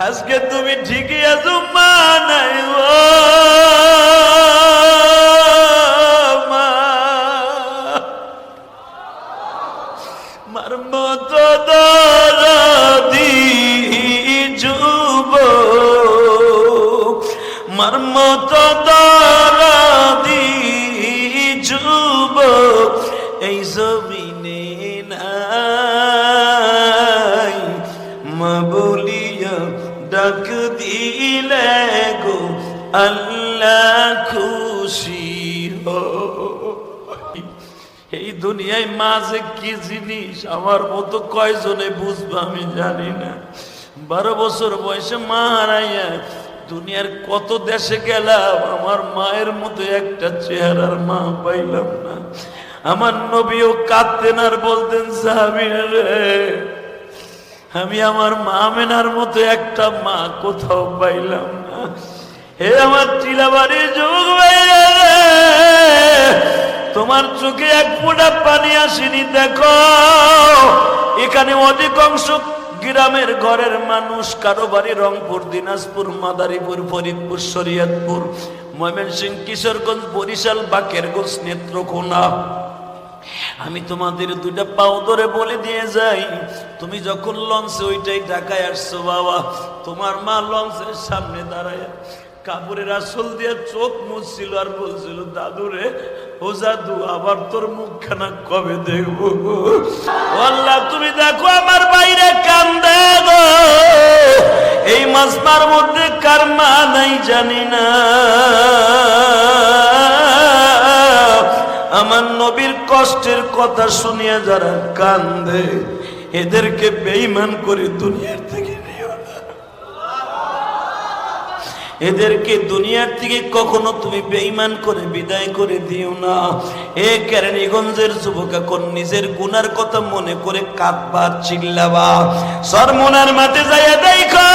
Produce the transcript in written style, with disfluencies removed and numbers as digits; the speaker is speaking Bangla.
আজকে তুমি ঠিকই আছো মা নাই ও মা, মার মতো দরদি যুবক, মার মতো দরদি যুবক এই জমিনে নাই। মা বলিয়া ডাক দিলে গো আল্লাহ খুশি হয়। এই দুনিয়ায় মা যে কি জিনিস আমার মতো কয়জনে বুঝবো আমি জানি না। 12 বছর বয়সে মা হারাইয়া দুনিয়ার কত দেশে গেলাম, আমার মায়ের মতো একটা চেহারার মা পাইলাম না। আমার নবীও কাঁদতেন আর বলতেন সাহাবীরা রে, আমি আমার মা আমেনার মতো একটা মা কোথাও পাইলাম না। হে আমার টিলাবাড়ির যুবক ভাইরা রে, তোমার চোখে এক ফোঁটা পানি আসেনি দেখো। এখানে অধিকাংশ গ্রামের ঘরের মানুষ, কারো বাড়ি রংপুর, দিনাজপুর, মাদারীপুর, ফরিদপুর, শরীয়তপুর, ময়মনসিংহ, কিশোরগঞ্জ, বরিশাল, বাকেরগঞ্জ, নেত্রকোনা। আমি তোমাদের দুইটা পাও ধরে বলে দিয়ে যাই, তুমি যখন লঞ্চে ওইটাই ঢাকায় আসছো বাবা, তোমার মা লঞ্চের সামনে দাঁড়ায় কাপড়ের আসল দিয়ে চোখ মুছছিল আর বলছিল দাদুরে ও জাদু আবার তোর মুখখানা কবে দেখবো গো। আল্লাহ তুমি দেখো আমার বাইরে কান্দে গো, এই মাজমার মধ্যে কার মা নাই জানি না। আমার নবীর কষ্টের কথা শুনিয়া যারা কান্দে এদেরকে বেঈমান করে দুনিয়ার থেকে নিও না। এদেরকে দুনিয়ার থেকে কখনো তুমি বেঈমান করে বিদায় করে দিও না। এ কেরানীগঞ্জের যুবক এখন নিজের গুনার কথা মনে করে কাঁদবা, চিল্লাবা। সরমনার মাঠে যাইয়া দেখো